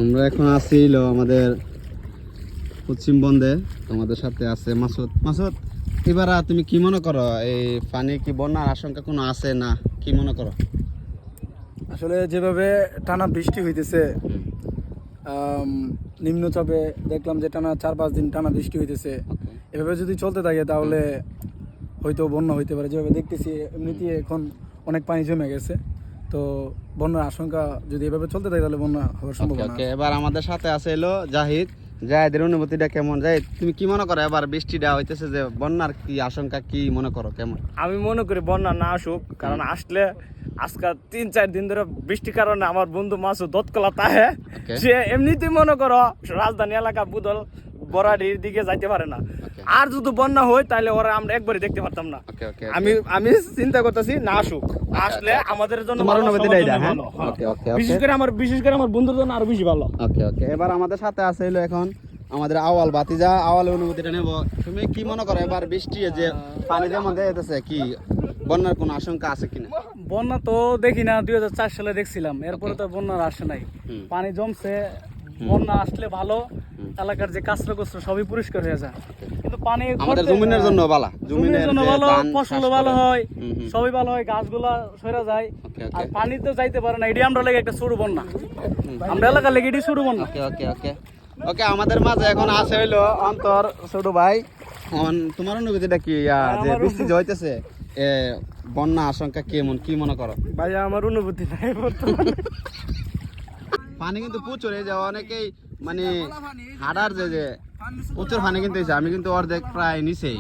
আমরা এখন আছি আমাদের পশ্চিম বন্দে। তোমাদের সাথে আছে মাসুদ। মাসুদ, এবার তুমি কি মনে করো, এই পানি কি বন্যার আশঙ্কা কোনো আছে না কি মনে করো? আসলে যেভাবে টানা বৃষ্টি হইতেছে, নিম্নচাপে দেখলাম যে টানা 4-5 দিন টানা বৃষ্টি হইতেছে, এভাবে যদি চলতে থাকে তাহলে হয়তো বন্যা হইতে পারে। যেভাবে দেখতেছি এমনিতে এখন অনেক পানি জমে গেছে, তো বন্যার আশঙ্কা যদি এভাবে চলতে থাকে তাহলে বন্যা হওয়ার সম্ভাবনা আছে। এবার আমাদের সাথে আছে জাহিদ। জাহিদের অনুভূতিটা কেমন? জাহিদ, তুমি কি মনে করো এবার বৃষ্টিটা হইতেছে যে বন্যার কি আশঙ্কা কি মনে করো কেমন? আমি মনে করি বন্যা না আসুক, কারণ আসলে আজকে 3-4 দিন ধরে বৃষ্টির কারণে আমার বন্ধু মাসুদ দতকলা তাহে সে এমনিতেই মনে করো রাজধানী এলাকা বুদল বরাডির দিকে যাইতে পারে না। আর যদি বন্যা হয় তাহলে ওরা আমরা একবারই দেখতে পারতাম না। আমি চিন্তা করতেছি না আসুক, আসলে আমাদের জন্য বিশেষ করে আমার বন্ধুর জন্য আরো বেশি ভালো। এবার আমাদের সাথে আছে এখন আমাদের আওয়াল বাতিজা। আওয়ালের অনুভূতিটা নেব। তুমি কি মনে করো এবার বৃষ্টি যে পানি যেমন যাইতেছে, কি বন্যার কোনো আশঙ্কা আছে কিনা? বন্যা তো দেখি না, 2004 সালে দেখছিলাম, এরপরে তো বন্যার আসে নাই। পানি জমছে, বন্যা আসলে ভালো, এলাকার যে কাঁচরা কোচরা সবই পরিষ্কার হয়ে যায়। কিন্তু পানি আমাদের জমিনের জন্য ভালো, জমিনের জন্য ভালো, ফসল ভালো হয়, সবই ভালো হয়, গাছগুলা সরে যায়। আর পানি তো যাইতে পারে না, এটি আমরা লাগে একটা ছোট বন্যা, আমরা এলাকার লেগে এটি ছোট বন্যা। ওকে আমাদের মাঝে এখন আছে অন্তর ছোট ভাই। তোমার অনুভূতিটা কি যে বৃষ্টি যে হইতেছে, বন্যা আশঙ্কা কেমন কি মনে করো? ভাই আমার অনুভূতি নাই পানি কিন্তু প্রচুর, এই যে অনেকেই মানে হাডার যে প্রচুর পানি কিন্তু হয়েছে। আমি কিন্তু অর্ধেক প্রায় নিচেই,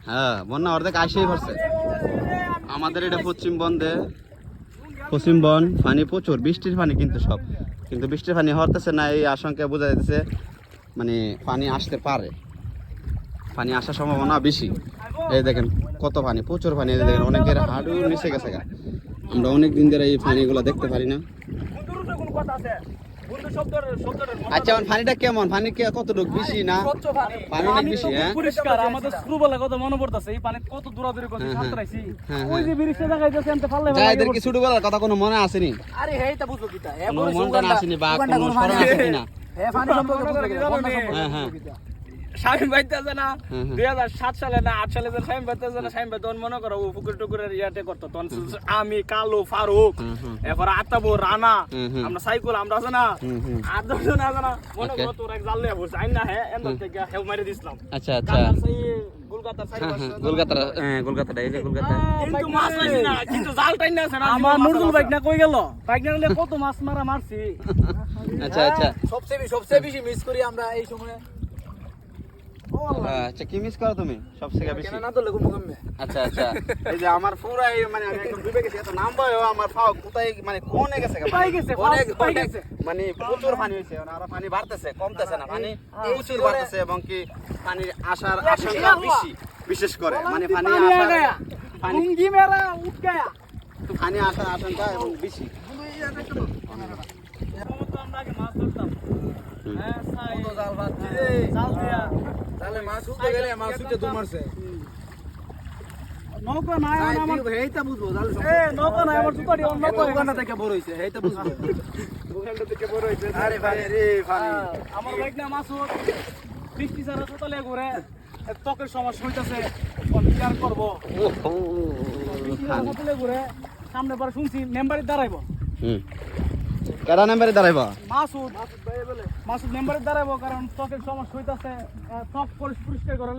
হ্যাঁ বন্যা অর্ধেক আসেই পড়ছে আমাদের এটা পশ্চিম বন। পানি প্রচুর, বৃষ্টির পানি কিন্তু সব, কিন্তু বৃষ্টির পানি হতেছে না, এই আশঙ্কা বোঝা যাচ্ছে মানে পানি আসতে পারে, পানি আসার সম্ভাবনা বেশি। এই দেখেন কত পানি, প্রচুর পানি, এই দেখেন অনেকের হাড়ু নিচে গেছে। আমরা অনেক দিন ধরে এই পানিগুলো দেখতে পারি না। আচ্ছা পানিটা কেমন? পানি কতটুকু বেশি না? পানি অনেক বেশি। হ্যাঁ পরিষ্কার। আমাদের স্ক্রুবালা কথা মনে পড়তেছে, এই পানি কত দূরাদূরি করতে সাঁতরাইছি, ওই যে ব্রিজে দেখাইতেছে এনতে ফাললে ভাই। যাইদের কি ছোটবেলার কথা কোনো মনে আসেনি? আরে হেইটা বুঝো কিটা, কোনো মনটা আসেনি বা কোনো স্মরণ আছে কিনা? হ্যাঁ পানি সম্পর্কে বুঝো কিটা। হ্যাঁ শামিম ভাই আছে না 2007 সালে না 8 সালে যে শামিম ভাই আছে না, শামিম ভাই তখন মনে করো পুকুর টুকুরের ইয়াতে করতো, তখন আমি কালু ফারুক এরপর আতাবু রানা আমরা সাইকেল আমরা আছে না 8-10 জন আছে না, মনে করো তোর এক জাল নিয়ে বসে আইন না হ্যাঁ এন্ড থেকে হেউ মারি দিছিলাম। আচ্ছা কলকাতা এই যে কলকাতা কিন্তু মাছ পাইছি না, কিন্তু জাল টাইন না আছে না। আমার নুরুল বাইক না কই গেল, বাইক না নিলে কত মাছ মারছি। আচ্ছা সবচেয়ে বেশি মিস করি আমরা এই সময়। আচ্ছা কি মিস করো তুমি সবথেকে বেশি? না তো লাগু মুখে। আচ্ছা এই যে আমার পুরাই মানে আমি একদম ডুবে গেছি, এত নাম বয় আমার পাও কোথায় মানে কোনে গেছে অনেক মানে প্রচুর পানি হইছে, আর পানি বাড়তেছে কমতেছে না, পানি প্রচুর বাড়তেছে এবং কি পানির আসার আশঙ্কা বেশি, বিশেষ করে মানে পানি আসার লুঙ্গি মেরা উঠ গয়া, তো পানি আসার আশঙ্কা এবং বেশি। আমরা আগে মাছ ধরতাম, হ্যাঁ কত জাল বাজছে রে, জাল দিয়া তাহলে মাছ উঠে গেলে মাছ উঠে দৌড়ছে। নৌকা নাই আমার হেইটা বুঝবো জাল এ নৌকা নাই আমার সুপারি অন্য ওখান থেকে বড় হইছে, হেইটা বুঝবো ওখান থেকে বড় হইছে। আরে ভাই রে পানি আমার বাইক না মাছ বৃষ্টি ছাড়া সকালে ঘুরে ত্বকের সমস্যা হইতাছে, কোন কেয়ার করব। সকালে ঘুরে সামনে বার শুনছি মেম্বারে দাঁড়াইবো। কেডা নাম্বারে দাঁড়াইবা? মাসুদ মেম্বারে দাঁড়াইবো, কারণ ত্বকের সমস্যা হইতাছে, ত্বক পরিষ্কার করে